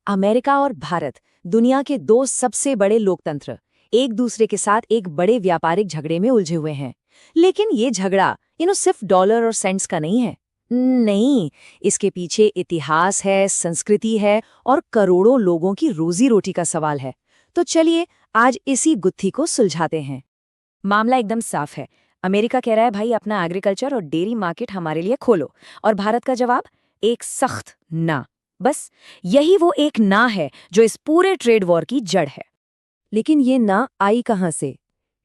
America और भारत दुनिया के दो सबसे बड़े लोकतंत्र एक दूसरे के साथ एक बड़े व्यापारिक झगड़े में उलझे हुए हैं। लेकिन ये झगड़ा सिर्फ डॉलर और सेंट्स का नहीं है। नहीं, इसके पीछे इतिहास है, संस्कृति है और करोड़ों लोगों की रोजी रोटी का सवाल है। तो चलिए आज इसी गुत्थी को सुलझाते हैं। मामला एकदम साफ है। अमेरिका कह रहा है भाई अपना एग्रीकल्चर और डेयरी मार्केट हमारे लिए खोलो, और भारत का जवाब एक सख्त ना। बस यही वो एक ना है जो इस पूरे ट्रेड वॉर की जड़ है। लेकिन ये ना आई कहाँ से?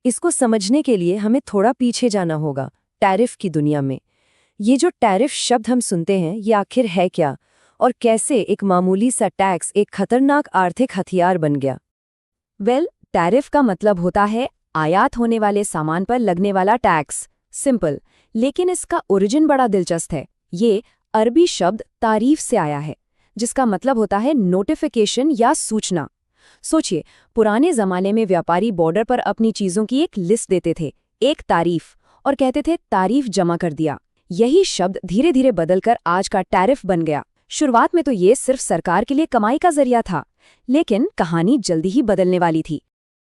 इसको समझने के लिए हमें थोड़ा पीछे जाना होगा, टैरिफ की दुनिया में। ये जो टैरिफ शब्द हम सुनते हैं, ये आखिर है क्या, और कैसे एक मामूली सा टैक्स एक खतरनाक आर्थिक हथियार बन गया? टैरिफ का मतलब होता है आयात होने वाले सामान पर लगने वाला टैक्स। सिंपल, लेकिन इसका ओरिजिन बड़ा दिलचस्प है। ये अरबी शब्द तारीफ से आया है, जिसका मतलब होता है नोटिफिकेशन या सूचना। सोचिए, पुराने जमाने में व्यापारी बॉर्डर पर अपनी चीजों की एक लिस्ट देते थे, एक तारीफ, और कहते थे तारीफ जमा कर दिया। यही शब्द धीरे धीरे बदलकर आज का टैरिफ बन गया। शुरुआत में तो ये सिर्फ सरकार के लिए कमाई का जरिया था, लेकिन कहानी जल्दी ही बदलने वाली थी।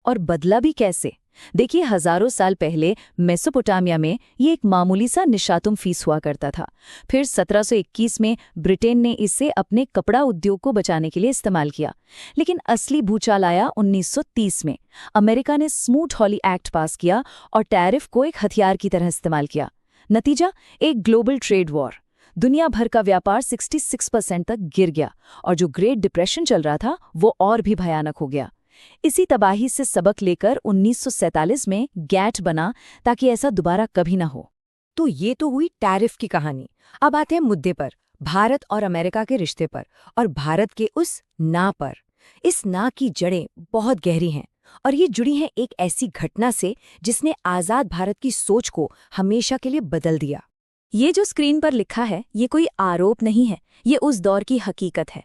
और बदला भी कैसे? देखिए, हजारों साल पहले मेसोपोटामिया में ये एक मामूली सा निशातुम फीस हुआ करता था। फिर 1721 में ब्रिटेन ने इसे अपने कपड़ा उद्योग को बचाने के लिए इस्तेमाल किया। लेकिन असली भूचाल आया 1930 में। अमेरिका ने स्मूथ हॉली एक्ट पास किया और टैरिफ को एक हथियार की तरह इस्तेमाल किया। नतीजा, एक ग्लोबल ट्रेड वॉर। दुनिया भर का व्यापार 66% तक गिर गया, और जो ग्रेट डिप्रेशन चल रहा था वो और भी भयानक हो गया। इसी तबाही से सबक लेकर 1947 में गैट बना, ताकि ऐसा दोबारा कभी ना हो। तो ये तो हुई टैरिफ की कहानी। अब आते हैं मुद्दे पर, भारत और अमेरिका के रिश्ते पर, और भारत के उस ना पर। इस ना की जड़ें बहुत गहरी हैं, और ये जुड़ी हैं एक ऐसी घटना से जिसने आजाद भारत की सोच को हमेशा के लिए बदल दिया। ये जो स्क्रीन पर लिखा है, ये कोई आरोप नहीं है, ये उस दौर की हकीकत है।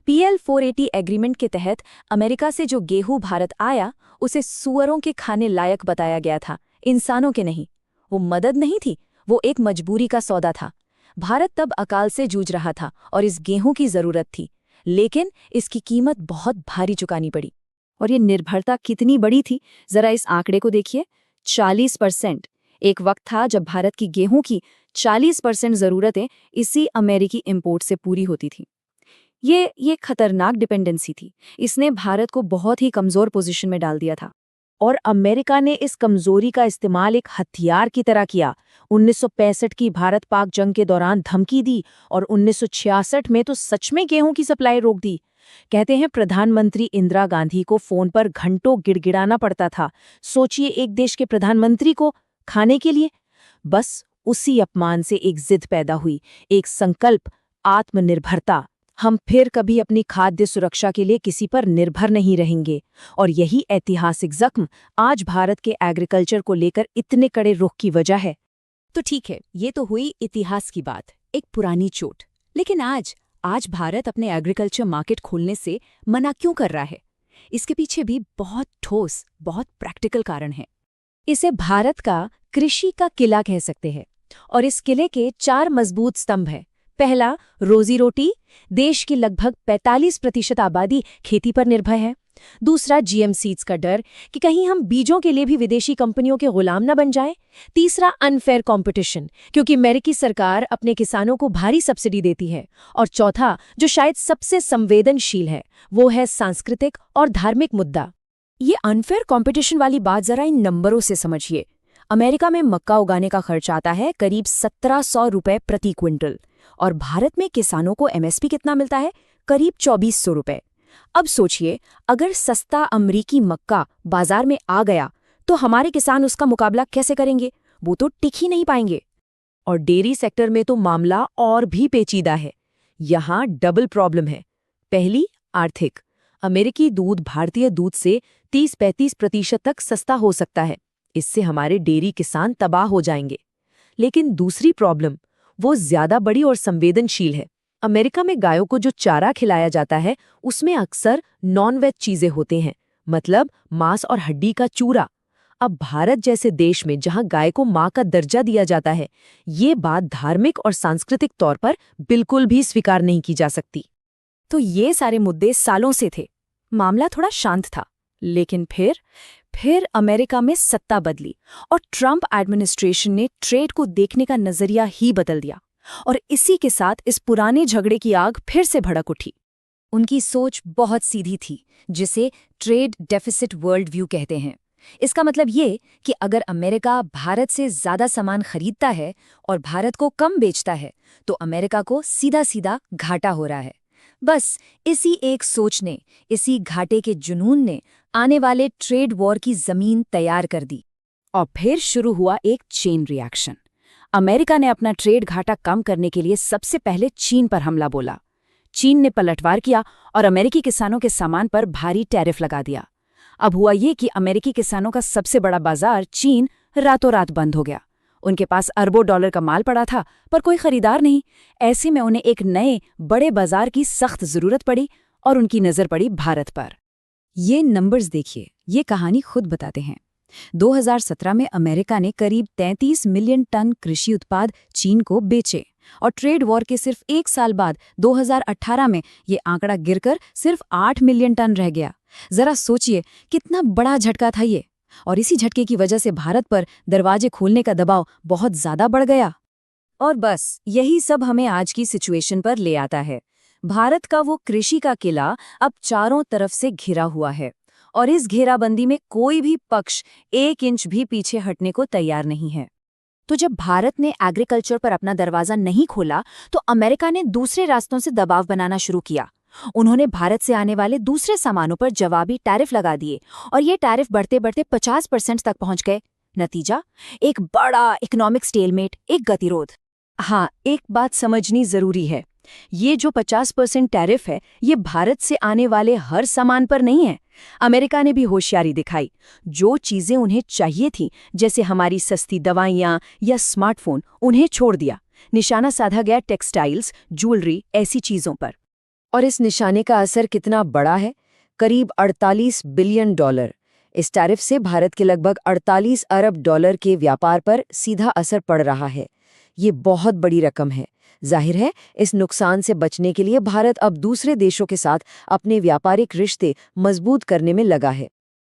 PL 480 एग्रीमेंट के तहत अमेरिका से जो गेहूं भारत आया, उसे सुअरों के खाने लायक बताया गया था, इंसानों के नहीं। वो मदद नहीं थी, वो एक मजबूरी का सौदा था। भारत तब अकाल से जूझ रहा था और इस गेहूं की जरूरत थी, लेकिन इसकी कीमत बहुत भारी चुकानी पड़ी। और ये निर्भरता कितनी बड़ी थी, जरा इस आंकड़े को देखिए, 40%। एक वक्त था जब भारत की गेहूं की 40% जरूरतें इसी अमेरिकी इंपोर्ट से पूरी होती थी। ये खतरनाक डिपेंडेंसी थी। इसने भारत को बहुत ही कमजोर पोजीशन में डाल दिया था, और अमेरिका ने इस कमजोरी का इस्तेमाल एक हथियार की तरह किया। 1965 की भारत पाक जंग के दौरान धमकी दी, और 1966 में तो सच में गेहूं की सप्लाई रोक दी। कहते हैं प्रधानमंत्री इंदिरा गांधी को फोन पर घंटों गिड़गिड़ाना पड़ता था। सोचिए, एक देश के प्रधानमंत्री को खाने के लिए। बस उसी अपमान से एक जिद पैदा हुई, एक संकल्प, आत्मनिर्भरता। हम फिर कभी अपनी खाद्य सुरक्षा के लिए किसी पर निर्भर नहीं रहेंगे। और यही ऐतिहासिक जख्म आज भारत के एग्रीकल्चर को लेकर इतने कड़े रुख की वजह है। तो ठीक है, ये तो हुई इतिहास की बात, एक पुरानी चोट। लेकिन आज भारत अपने एग्रीकल्चर मार्केट खोलने से मना क्यों कर रहा है? इसके पीछे भी बहुत ठोस, बहुत प्रैक्टिकल कारण है। इसे भारत का कृषि का किला कह सकते हैं, और इस किले के 4 मजबूत स्तंभ हैं। पहला, रोजी रोटी। देश की लगभग 45% आबादी खेती पर निर्भर है। दूसरा, GM सीड्स का डर कि कहीं हम बीजों के लिए भी विदेशी कंपनियों के गुलाम न बन जाएं। तीसरा, अनफेयर कंपटीशन, क्योंकि अमेरिकी सरकार अपने किसानों को भारी सब्सिडी देती है। और चौथा, जो शायद सबसे संवेदनशील है, वो है सांस्कृतिक और धार्मिक मुद्दा। ये अनफेयर कंपटीशन वाली बात जरा इन नंबरों से समझिए। अमेरिका में मक्का उगाने का खर्च आता है करीब 1700 रुपए प्रति क्विंटल, और भारत में किसानों को MSP कितना मिलता है? करीब 2400 रुपए। अब सोचिए, अगर सस्ता अमरीकी मक्का बाजार में आ गया तो हमारे किसान उसका मुकाबला कैसे करेंगे? वो तो टिक ही नहीं पाएंगे। और डेयरी सेक्टर में तो मामला और भी पेचीदा है। यहाँ डबल प्रॉब्लम है। पहली, आर्थिक। अमेरिकी दूध भारतीय दूध से 30-35% तक सस्ता हो सकता है। इससे हमारे डेयरी किसान तबाह हो जाएंगे। लेकिन दूसरी प्रॉब्लम, वो ज्यादा बड़ी और संवेदनशील है। अमेरिका में गायों को जो चारा खिलाया जाता है, उसमें अक्सर नॉन-वेज चीजें होते हैं, मतलब मांस और हड्डी का चूरा। अब भारत जैसे देश में जहां गाय को मां का दर्जा दिया जाता है, ये बात धार्मिक और सांस्कृतिक तौर पर बिल्कुल भी स्वीकार नहीं की जा सकती। तो ये सारे मुद्दे सालों से थे। मामला थोड़ा शांत था। लेकिन फिर अमेरिका में सत्ता बदली और ट्रंप एडमिनिस्ट्रेशन ने ट्रेड को देखने का नजरिया ही बदल दिया। और इसी के साथ इस पुराने झगड़े की आग फिर से भड़क उठी। उनकी सोच बहुत सीधी थी, जिसे ट्रेड डेफिसिट वर्ल्ड व्यू कहते हैं। इसका मतलब ये कि अगर अमेरिका भारत से ज्यादा सामान खरीदता है और भारत को कम बेचता है, तो अमेरिका को सीधा सीधा घाटा हो रहा है। बस इसी एक सोच ने, इसी घाटे के जुनून ने आने वाले ट्रेड वॉर की जमीन तैयार कर दी। और फिर शुरू हुआ एक चेन रिएक्शन। अमेरिका ने अपना ट्रेड घाटा कम करने के लिए सबसे पहले चीन पर हमला बोला। चीन ने पलटवार किया और अमेरिकी किसानों के सामान पर भारी टैरिफ लगा दिया। अब हुआ ये कि अमेरिकी किसानों का सबसे बड़ा बाजार चीन रातों रात बंद हो गया। उनके पास अरबों डॉलर का माल पड़ा था, पर कोई खरीदार नहीं। ऐसे में उन्हें एक नए बड़े बाजार की सख्त जरूरत पड़ी और उनकी नजर पड़ी भारत पर। ये नंबर्स देखिए, ये कहानी खुद बताते हैं। 2017 में अमेरिका ने करीब 33 मिलियन टन कृषि उत्पाद चीन को बेचे और ट्रेड वॉर के सिर्फ एक साल बाद 2018 में ये आंकड़ा गिरकर सिर्फ 8 मिलियन टन रह गया। जरा सोचिए कितना बड़ा झटका था ये। और इसी झटके की वजह से भारत पर दरवाजे खोलने का दबाव बहुत ज्यादा बढ़ गया। और बस यही सब हमें आज की सिचुएशन पर ले आता है। भारत का वो कृषि का किला अब चारों तरफ से घिरा हुआ है और इस घेराबंदी में कोई भी पक्ष 1 इंच भी पीछे हटने को तैयार नहीं है। तो जब भारत ने एग्रीकल्चर पर अपना दरवाजा नहीं खोला, तो अमेरिका ने दूसरे रास्तों से दबाव बनाना शुरू किया। उन्होंने भारत से आने वाले दूसरे सामानों पर जवाबी टैरिफ लगा दिए और ये टैरिफ बढ़ते बढ़ते 50% तक पहुंच गए। नतीजा, एक बड़ा इकोनॉमिक स्टेलमेट, एक गतिरोध। हाँ, एक बात समझनी जरूरी है। ये जो 50% टैरिफ है, ये भारत से आने वाले हर सामान पर नहीं है। अमेरिका ने भी होशियारी दिखाई। जो चीजें उन्हें चाहिए थी, जैसे हमारी सस्ती दवाइयां या स्मार्टफोन, उन्हें छोड़ दिया। निशाना साधा गया टेक्सटाइल्स, ज्वेलरी, ऐसी चीजों पर। और इस निशाने का असर कितना बड़ा है? करीब 48 बिलियन डॉलर। इस टैरिफ से भारत के लगभग 48 अरब डॉलर के व्यापार पर सीधा असर पड़ रहा है। ये बहुत बड़ी रकम है। जाहिर है, इस नुकसान से बचने के लिए भारत अब दूसरे देशों के साथ अपने व्यापारिक रिश्ते मजबूत करने में लगा है।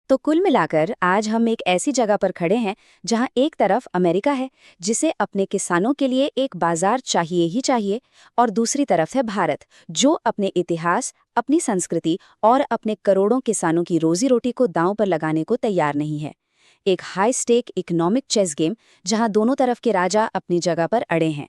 तो कुल मिलाकर आज हम एक ऐसी जगह पर खड़े हैं जहां एक तरफ अमेरिका है, जिसे अपने किसानों के लिए एक बाजार चाहिए ही चाहिए, और दूसरी तरफ है भारत, जो अपने इतिहास, अपनी संस्कृति और अपने करोड़ों किसानों की रोजी रोटी को दांव पर लगाने को तैयार नहीं है। एक high stake economic chess game जहां दोनों तरफ के राजा अपनी जगह पर अड़े हैं।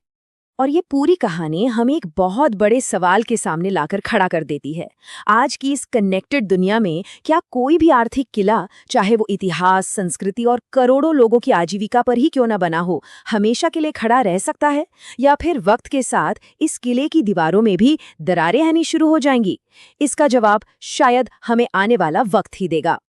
और ये पूरी कहानी हमें एक बहुत बड़े सवाल के सामने लाकर खड़ा कर देती है। आज की इस कनेक्टेड दुनिया में क्या कोई भी आर्थिक किला, चाहे वो इतिहास, संस्कृति और करोड़ों लोगों की आजीविका पर ही क्यों न बना हो, हमेशा के लिए खड़ा रह सकता है? या फिर वक्त के साथ इस किले की दीवारों में भी दरारें आनी शुरू हो जाएंगी? इसका जवाब शायद हमें आने वाला वक्त ही देगा।